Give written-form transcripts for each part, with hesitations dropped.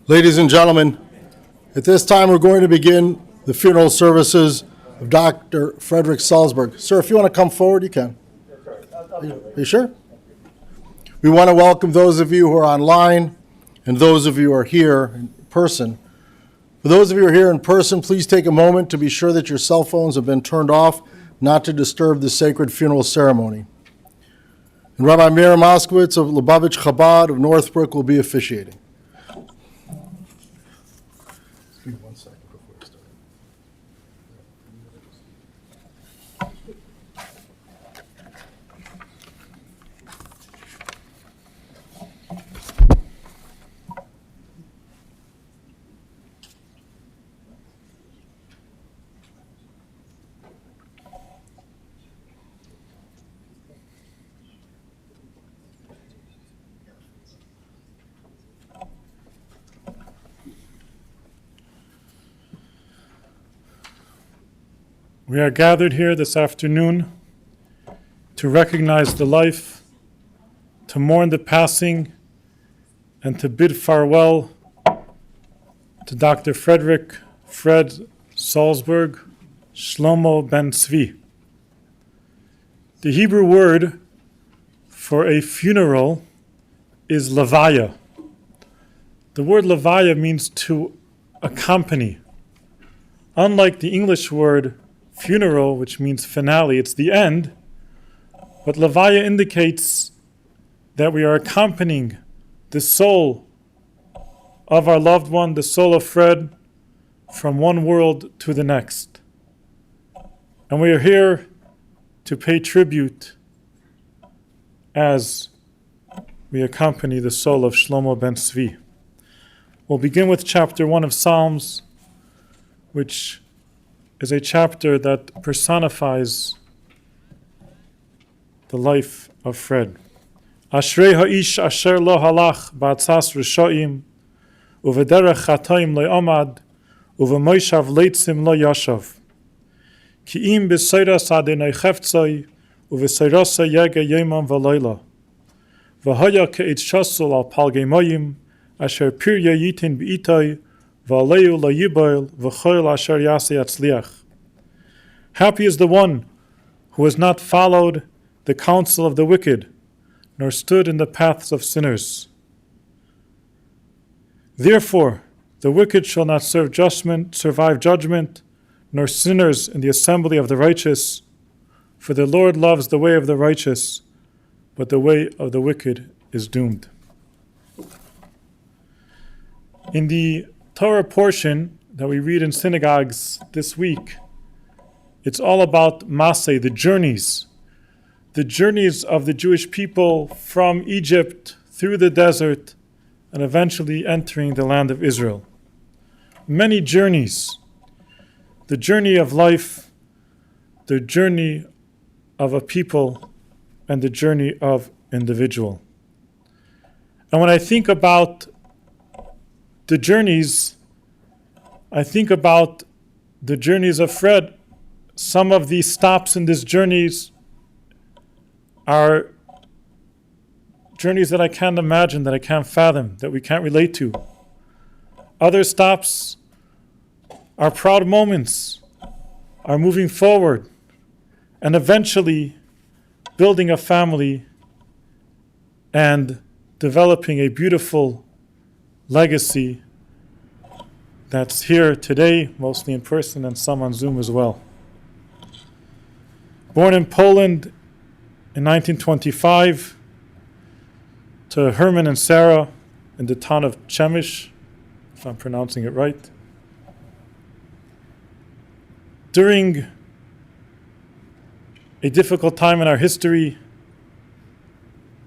Ladies and gentlemen, at this time we're going to begin the funeral services of Dr. Frederick Salzberg. Sir, if you want to come forward, you can. Are you sure? We want to welcome those of you who are online and those of you who are here in person. For those of you who are here in person, please take a moment to be sure that your cell phones have been turned off, not to disturb the sacred funeral ceremony. And Rabbi Meir Moskowitz of Lubavitch Chabad of Northbrook will be officiating. Give me 1 second before we start. We are gathered here this afternoon to recognize the life, to mourn the passing, and to bid farewell to Dr. Fred Salzberg, Shlomo ben Tzvi. The Hebrew word for a funeral is levaya. The word levaya means to accompany. Unlike the English word funeral, which means finale, it's the end, but levaya indicates that we are accompanying the soul of our loved one, the soul of Fred, from one world to the next. And we are here to pay tribute as we accompany the soul of Shlomo ben Tzvi. We'll begin with chapter 1 of Psalms, which is a chapter that personifies the life of Fred. Ashrei ha'ish asher lo halach ba'atzas rishayim uvederech chataim lo amad uvemoishav leitzim lo yashav ki im b'seiras adonai cheftzai uv'seirasa yega yomam v'layla v'haya ke'et shasul al palgei mayim asher pirya yitin b'itai Happy is the one who has not followed the counsel of the wicked, nor stood in the paths of sinners. Therefore, the wicked shall not survive judgment, nor sinners in the assembly of the righteous. For the Lord loves the way of the righteous, but the way of the wicked is doomed. In the Torah portion that we read in synagogues this week, it's all about Maseh, the journeys of the Jewish people from Egypt through the desert and eventually entering the land of Israel. Many journeys, the journey of life, the journey of a people, and the journey of individual. And when I think about the journeys, I think about the journeys of Fred. Some of these stops in these journeys are journeys that I can't imagine, that I can't fathom, that we can't relate to. Other stops are proud moments, are moving forward, and eventually building a family and developing a beautiful legacy that's here today, mostly in person and some on Zoom as well. Born in Poland in 1925 to Herman and Sarah in the town of Chemish, if I'm pronouncing it right. During a difficult time in our history,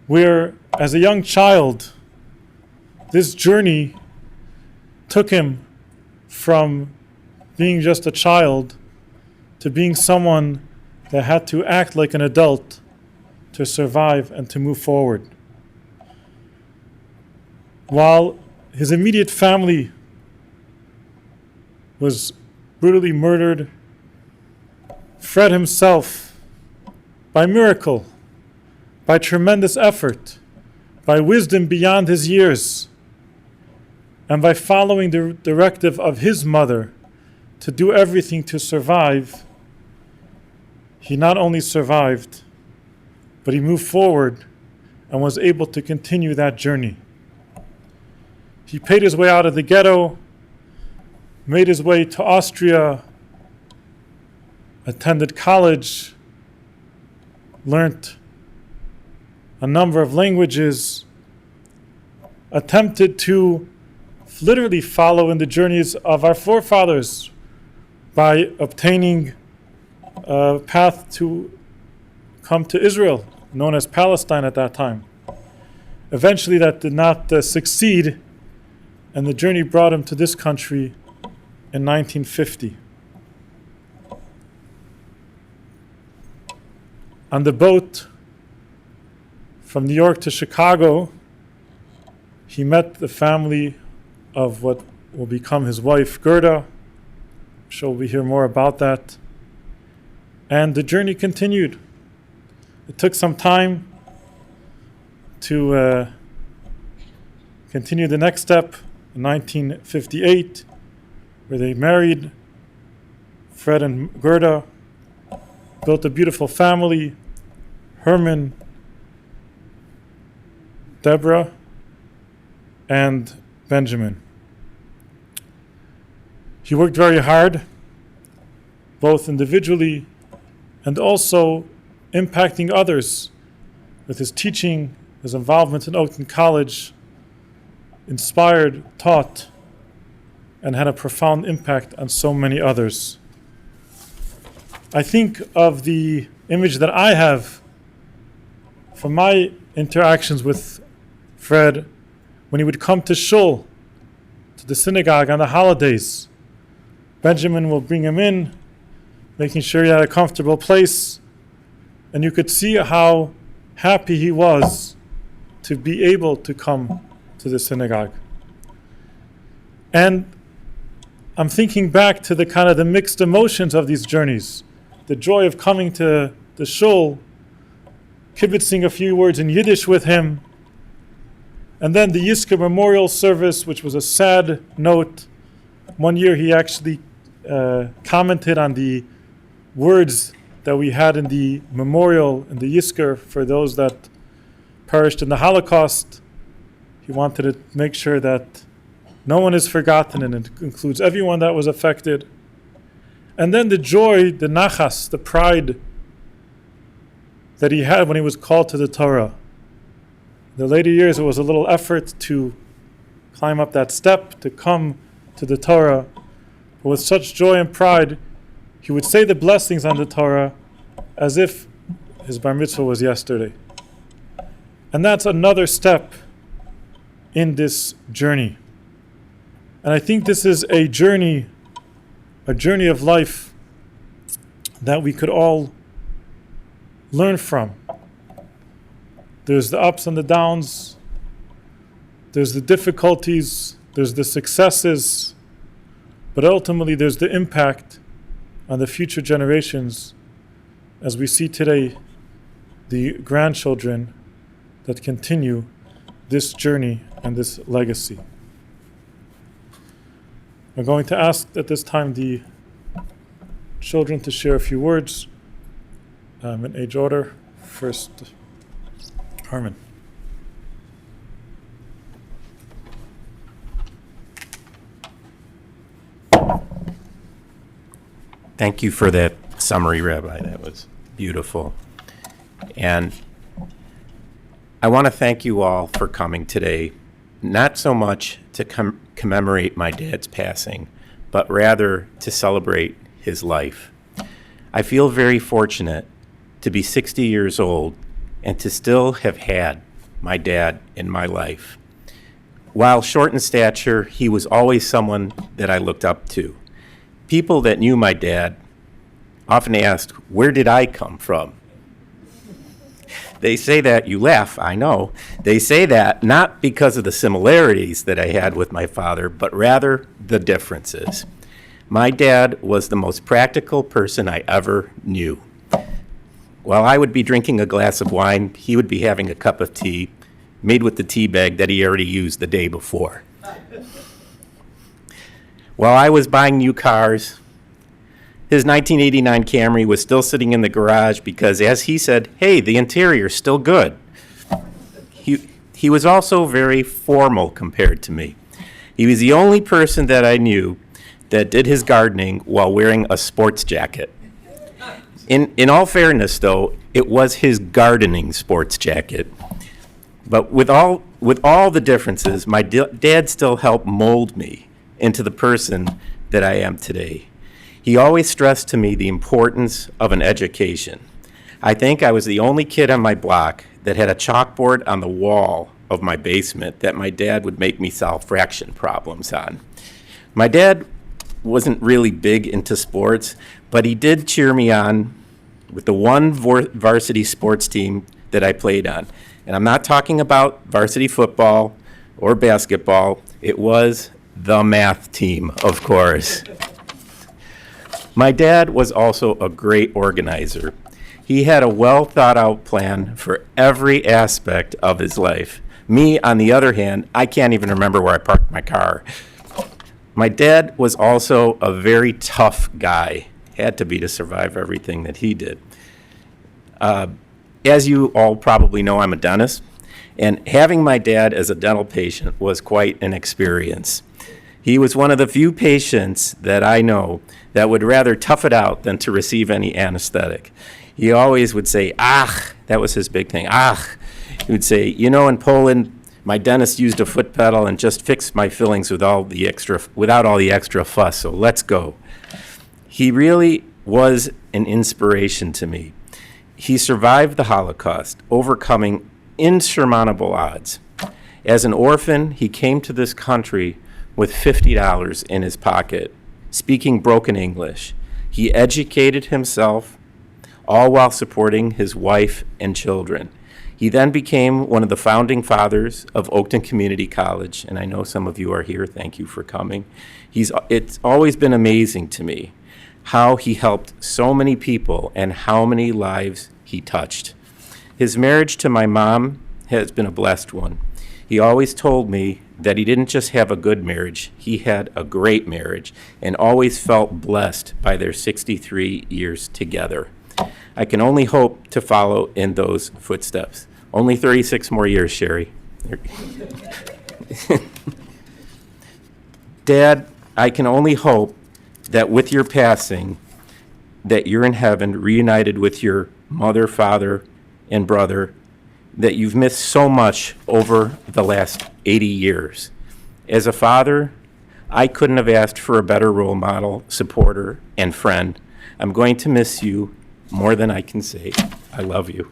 where as a young child, this journey took him from being just a child to being someone that had to act like an adult to survive and to move forward. While his immediate family was brutally murdered, Fred himself, by miracle, by tremendous effort, by wisdom beyond his years, and by following the directive of his mother to do everything to survive, he not only survived, but he moved forward and was able to continue that journey. He paid his way out of the ghetto, made his way to Austria, attended college, learned a number of languages, attempted to literally follow in the journeys of our forefathers by obtaining a path to come to Israel, known as Palestine at that time. Eventually that did not succeed, and the journey brought him to this country in 1950. On the boat from New York to Chicago, he met the family of what will become his wife, Gerda. I'm sure we'll hear more about that. And the journey continued. It took some time to continue the next step in 1958, where they married, Fred and Gerda, built a beautiful family, Herman, Deborah, and Benjamin. He worked very hard, both individually and also impacting others with his teaching, his involvement in Oakton College, inspired, taught, and had a profound impact on so many others. I think of the image that I have from my interactions with Fred when he would come to shul, to the synagogue on the holidays. Benjamin will bring him in, making sure he had a comfortable place, and you could see how happy he was to be able to come to the synagogue. And I'm thinking back to the kind of the mixed emotions of these journeys. The joy of coming to the shul, kibitzing a few words in Yiddish with him, and then the Yizkor memorial service, which was a sad note. One year he actually commented on the words that we had in the memorial, in the Yizkor, for those that perished in the Holocaust. He wanted to make sure that no one is forgotten, and it includes everyone that was affected. And then the joy, the nachas, the pride that he had when he was called to the Torah. The later years, it was a little effort to climb up that step, to come to the Torah. But with such joy and pride, he would say the blessings on the Torah as if his bar mitzvah was yesterday. And that's another step in this journey. And I think this is a journey of life that we could all learn from. There's the ups and the downs, there's the difficulties, there's the successes, but ultimately there's the impact on the future generations, as we see today, the grandchildren that continue this journey and this legacy. I'm going to ask at this time the children to share a few words in age order. First, Herman. Thank you for that summary, Rabbi. That was beautiful. And I want to thank you all for coming today, not so much to commemorate my dad's passing, but rather to celebrate his life. I feel very fortunate to be 60 years old and to still have had my dad in my life. While short in stature, he was always someone that I looked up to. People that knew my dad often asked, where did I come from? They say that, you laugh, I know. They say that not because of the similarities that I had with my father, but rather the differences. My dad was the most practical person I ever knew. While I would be drinking a glass of wine, he would be having a cup of tea, made with the tea bag that he already used the day before. While I was buying new cars, his 1989 Camry was still sitting in the garage because, as he said, hey, the interior's still good. He was also very formal compared to me. He was the only person that I knew that did his gardening while wearing a sports jacket. In all fairness, though, it was his gardening sports jacket. But with all the differences, my dad still helped mold me into the person that I am today. He always stressed to me the importance of an education. I think I was the only kid on my block that had a chalkboard on the wall of my basement that my dad would make me solve fraction problems on. My dad wasn't really big into sports, but he did cheer me on with the one varsity sports team that I played on. And I'm not talking about varsity football or basketball. It was the math team, of course. My dad was also a great organizer. He had a well-thought-out plan for every aspect of his life. Me, on the other hand, I can't even remember where I parked my car. My dad was also a very tough guy. Had to be to survive everything that he did. As you all probably know, I'm a dentist, and having my dad as a dental patient was quite an experience. He was one of the few patients that I know that would rather tough it out than to receive any anesthetic. He always would say, "Ach," that was his big thing, "Ach." He would say, "You know, in Poland, my dentist used a foot pedal and just fixed my fillings without all the extra fuss, so let's go." He really was an inspiration to me. He survived the Holocaust, overcoming insurmountable odds. As an orphan, he came to this country with $50 in his pocket, speaking broken English. He educated himself, all while supporting his wife and children. He then became one of the founding fathers of Oakton Community College, and I know some of you are here. Thank you for coming. It's always been amazing to me how he helped so many people and how many lives he touched. His marriage to my mom has been a blessed one. He always told me that he didn't just have a good marriage, he had a great marriage, and always felt blessed by their 63 years together. I can only hope to follow in those footsteps. Only 36 more years, Sheri. Dad, I can only hope that with your passing, that you're in heaven, reunited with your mother, father, and brother, that you've missed so much over the last 80 years. As a father, I couldn't have asked for a better role model, supporter, and friend. I'm going to miss you more than I can say. I love you.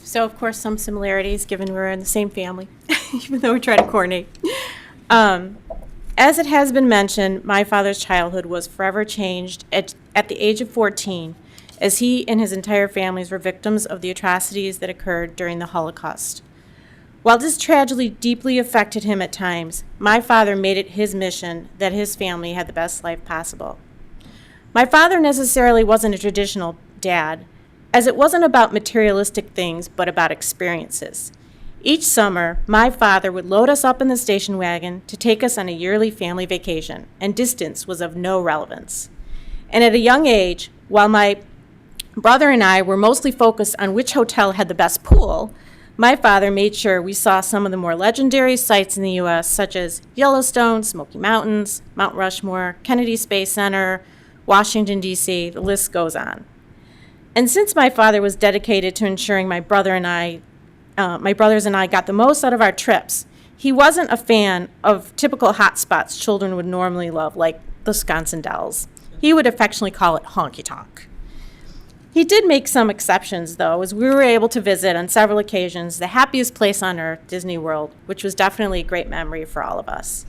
So, of course, some similarities, given we're in the same family, even though we try to coordinate. As it has been mentioned, my father's childhood was forever changed at the age of 14, as he and his entire families were victims of the atrocities that occurred during the Holocaust. While this tragedy deeply affected him at times, my father made it his mission that his family had the best life possible. My father necessarily wasn't a traditional dad, as it wasn't about materialistic things, but about experiences. Each summer, my father would load us up in the station wagon to take us on a yearly family vacation, and distance was of no relevance. And at a young age, while my brother and I were mostly focused on which hotel had the best pool, my father made sure we saw some of the more legendary sites in the U.S., such as Yellowstone, Smoky Mountains, Mount Rushmore, Kennedy Space Center, Washington, D.C., the list goes on. And since my father was dedicated to ensuring my brothers and I got the most out of our trips, he wasn't a fan of typical hot spots children would normally love, like the Wisconsin Dells. He would affectionately call it honky-tonk. He did make some exceptions, though, as we were able to visit on several occasions the happiest place on earth, Disney World, which was definitely a great memory for all of us.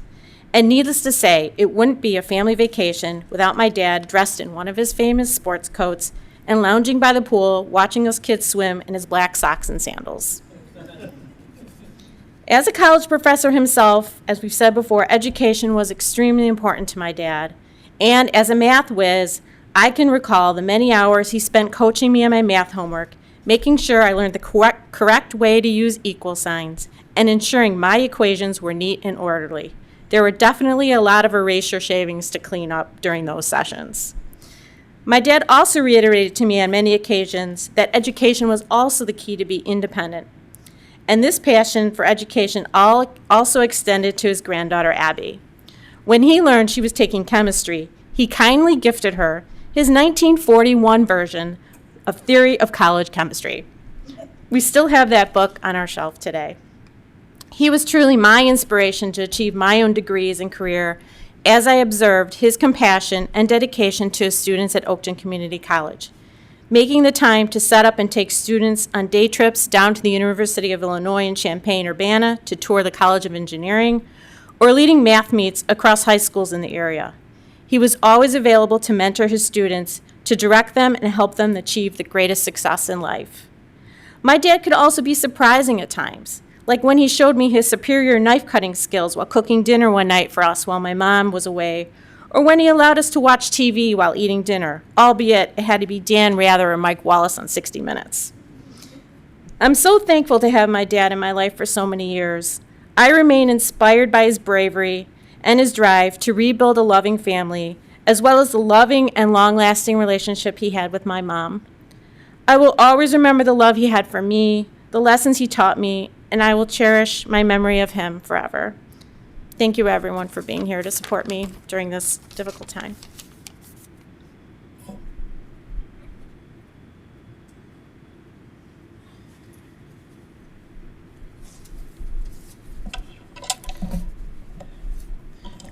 And needless to say, it wouldn't be a family vacation without my dad dressed in one of his famous sports coats and lounging by the pool, watching us kids swim in his black socks and sandals. As a college professor himself, as we've said before, education was extremely important to my dad. And as a math whiz, I can recall the many hours he spent coaching me on my math homework, making sure I learned the correct way to use equal signs, and ensuring my equations were neat and orderly. There were definitely a lot of erasure shavings to clean up during those sessions. My dad also reiterated to me on many occasions that education was also the key to be independent. And this passion for education also extended to his granddaughter, Abby. When he learned she was taking chemistry, he kindly gifted her his 1941 version of Theory of College Chemistry. We still have that book on our shelf today. He was truly my inspiration to achieve my own degrees and career as I observed his compassion and dedication to his students at Oakton Community College, making the time to set up and take students on day trips down to the University of Illinois in Champaign-Urbana to tour the College of Engineering, or leading math meets across high schools in the area. He was always available to mentor his students, to direct them and help them achieve the greatest success in life. My dad could also be surprising at times, like when he showed me his superior knife-cutting skills while cooking dinner one night for us while my mom was away, or when he allowed us to watch TV while eating dinner, albeit it had to be Dan Rather or Mike Wallace on 60 Minutes. I'm so thankful to have my dad in my life for so many years. I remain inspired by his bravery and his drive to rebuild a loving family, as well as the loving and long-lasting relationship he had with my mom. I will always remember the love he had for me, the lessons he taught me, and I will cherish my memory of him forever. Thank you, everyone, for being here to support me during this difficult time.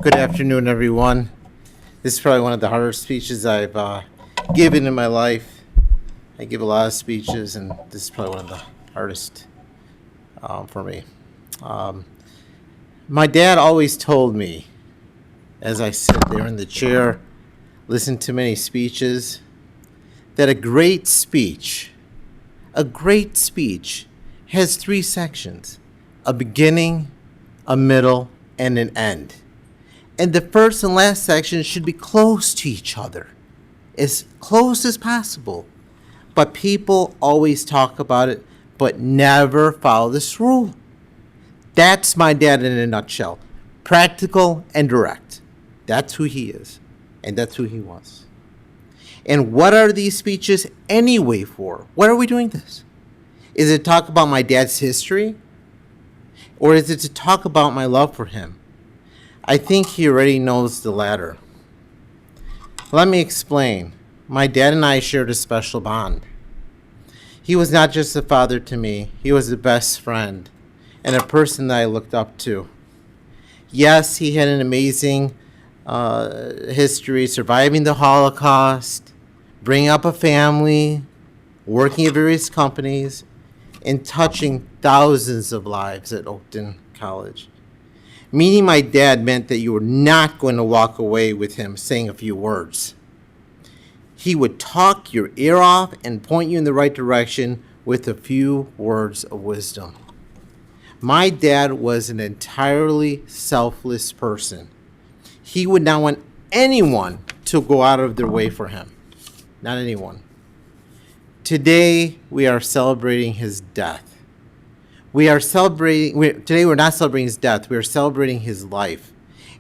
Good afternoon, everyone. This is probably one of the hardest speeches I've given in my life. I give a lot of speeches, and this is probably one of the hardest for me. My dad always told me, as I sit there in the chair, listen to many speeches, that a great speech has three sections: a beginning, a middle, and an end. And the first and last section should be close to each other, as close as possible. But people always talk about it, but never follow this rule. That's my dad in a nutshell. Practical and direct. That's who he is, and that's who he was. And what are these speeches anyway for? What are we doing this? Is it to talk about my dad's history? Or is it to talk about my love for him? I think he already knows the latter. Let me explain. My dad and I shared a special bond. He was not just a father to me, he was a best friend and a person that I looked up to. Yes, he had an amazing history, surviving the Holocaust, bringing up a family, working at various companies, and touching thousands of lives at Oakton College. Meeting my dad meant that you were not going to walk away with him saying a few words. He would talk your ear off and point you in the right direction with a few words of wisdom. My dad was an entirely selfless person. He would not want anyone to go out of their way for him. Not anyone. Today, we are celebrating his death. Today we're not celebrating his death, we are celebrating his life.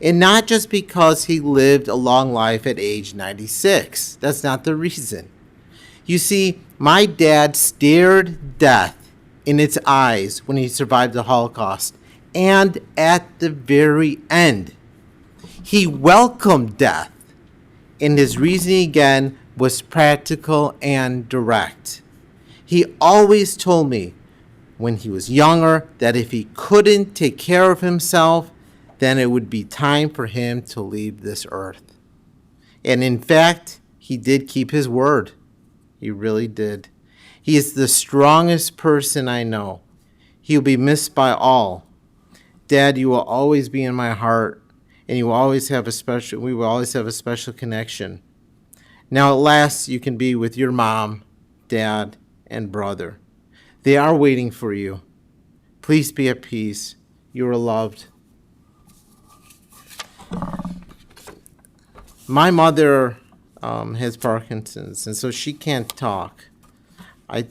And not just because he lived a long life at age 96. That's not the reason. You see, my dad stared death in its eyes when he survived the Holocaust. And at the very end, he welcomed death. And his reasoning again was practical and direct. He always told me when he was younger that if he couldn't take care of himself, then it would be time for him to leave this earth. And in fact, he did keep his word. He really did. He is the strongest person I know. He'll be missed by all. Dad, you will always be in my heart, and we will always have a special connection. Now at last you can be with your mom, dad, and brother. They are waiting for you. Please be at peace. You are loved. My mother has Parkinson's, and so she can't talk. I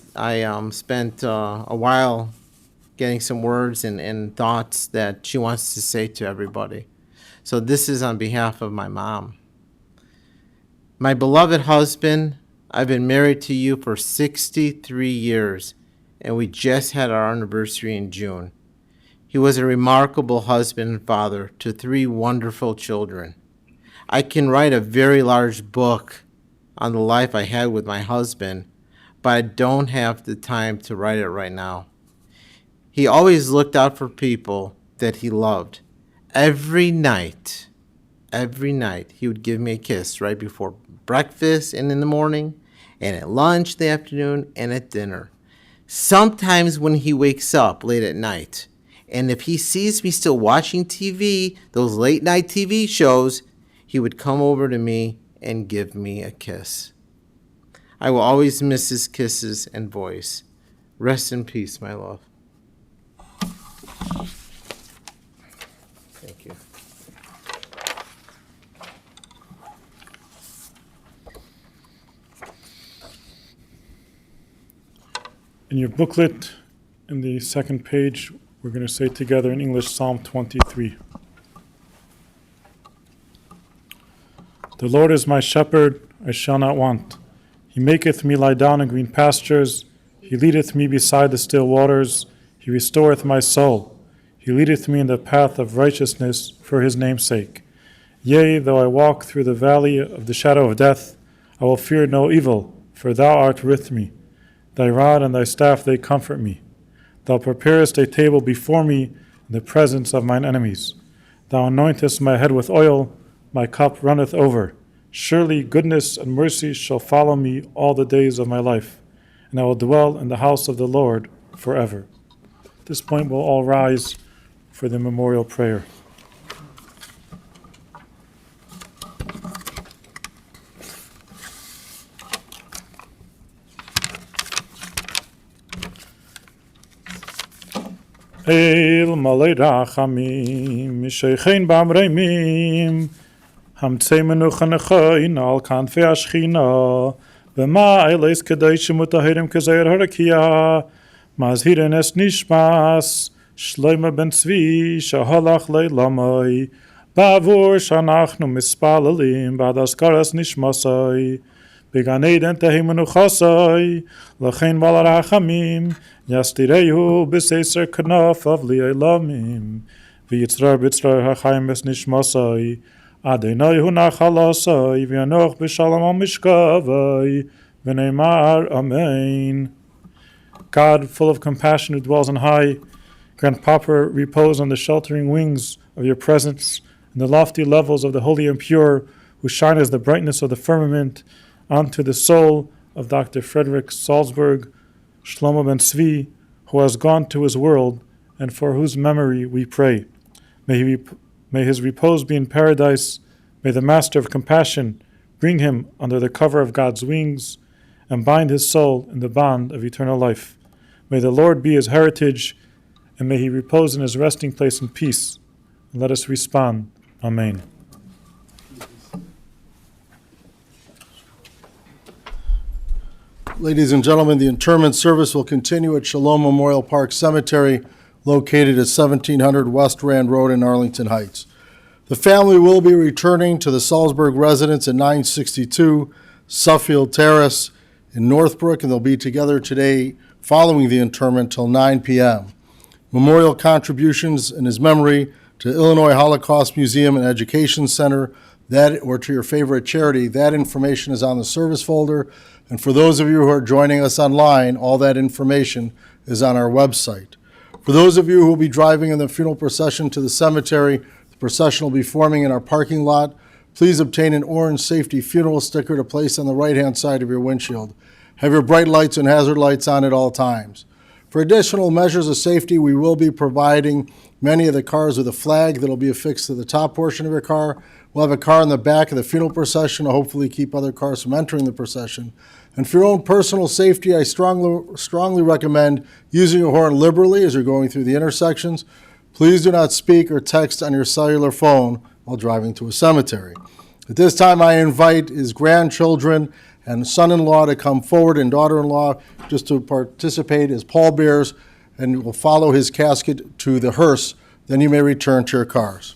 spent a while getting some words and thoughts that she wants to say to everybody. So this is on behalf of my mom. My beloved husband, I've been married to you for 63 years, and we just had our anniversary in June. He was a remarkable husband and father to 3 wonderful children. I can write a very large book on the life I had with my husband, but I don't have the time to write it right now. He always looked out for people that he loved. Every night, he would give me a kiss right before breakfast and in the morning, and at lunch in the afternoon, and at dinner. Sometimes when he wakes up late at night, and if he sees me still watching TV, those late night TV shows, he would come over to me and give me a kiss. I will always miss his kisses and voice. Rest in peace, my love. Thank you. In your booklet, in the second page, we're going to say together in English Psalm 23. The Lord is my shepherd, I shall not want. He maketh me lie down in green pastures. He leadeth me beside the still waters. He restoreth my soul. He leadeth me in the path of righteousness for his name's sake. Yea, though I walk through the valley of the shadow of death, I will fear no evil, for thou art with me. Thy rod and thy staff, they comfort me. Thou preparest a table before me in the presence of mine enemies. Thou anointest my head with oil, my cup runneth over. Surely goodness and mercy shall follow me all the days of my life, and I will dwell in the house of the Lord forever. At this point, we'll all rise for the memorial prayer. El malei rachamim, mishechein b'amreimim, hamtzei menucha nechayin al kanfei ashchina, b'ma'eles kedoshim utahirim kezeir harakia, mazhirin es nishmas, shloime ben tzvi, shahalach leilamai, ba'avur shanachnu mispalalim, ba'ad askaras nishmasai, בגן עדן תהי מנוחסי, לכן בעל הרחמים, יסתירהו בססר כנפיו לעולמים, ויצרר בצרר החיים נשמסי, אדוני הוא נחלסי, וינוח בשלום על משכבי, ונאמר אמן. God, full of compassion, who dwells on high, grant proper repose on the sheltering wings of your presence, and the lofty levels of the holy and pure, who shine as the brightness of the firmament, onto the soul of Dr. Frederick Salzberg, Shlomo ben Tzvi, who has gone to his world, and for whose memory we pray. May his repose be in paradise. May the Master of Compassion bring him under the cover of God's wings and bind his soul in the bond of eternal life. May the Lord be his heritage, and may he repose in his resting place in peace. And let us respond, Amen. Ladies and gentlemen, the interment service will continue at Shalom Memorial Park Cemetery, located at 1700 West Rand Road in Arlington Heights. The family will be returning to the Salzberg residence at 962 Suffield Terrace in Northbrook, and they'll be together today following the interment till 9 p.m. Memorial contributions in his memory to Illinois Holocaust Museum and Education Center, or to your favorite charity, that information is on the service folder. And for those of you who are joining us online, all that information is on our website. For those of you who will be driving in the funeral procession to the cemetery, the procession will be forming in our parking lot. Please obtain an orange safety funeral sticker to place on the right-hand side of your windshield. Have your bright lights and hazard lights on at all times. For additional measures of safety, we will be providing many of the cars with a flag that will be affixed to the top portion of your car. We'll have a car in the back of the funeral procession to hopefully keep other cars from entering the procession. And for your own personal safety, I strongly recommend using your horn liberally as you're going through the intersections. Please do not speak or text on your cellular phone while driving to a cemetery. At this time, I invite his grandchildren and son-in-law to come forward, and daughter-in-law just to participate as pallbearers, and will follow his casket to the hearse. Then you may return to your cars.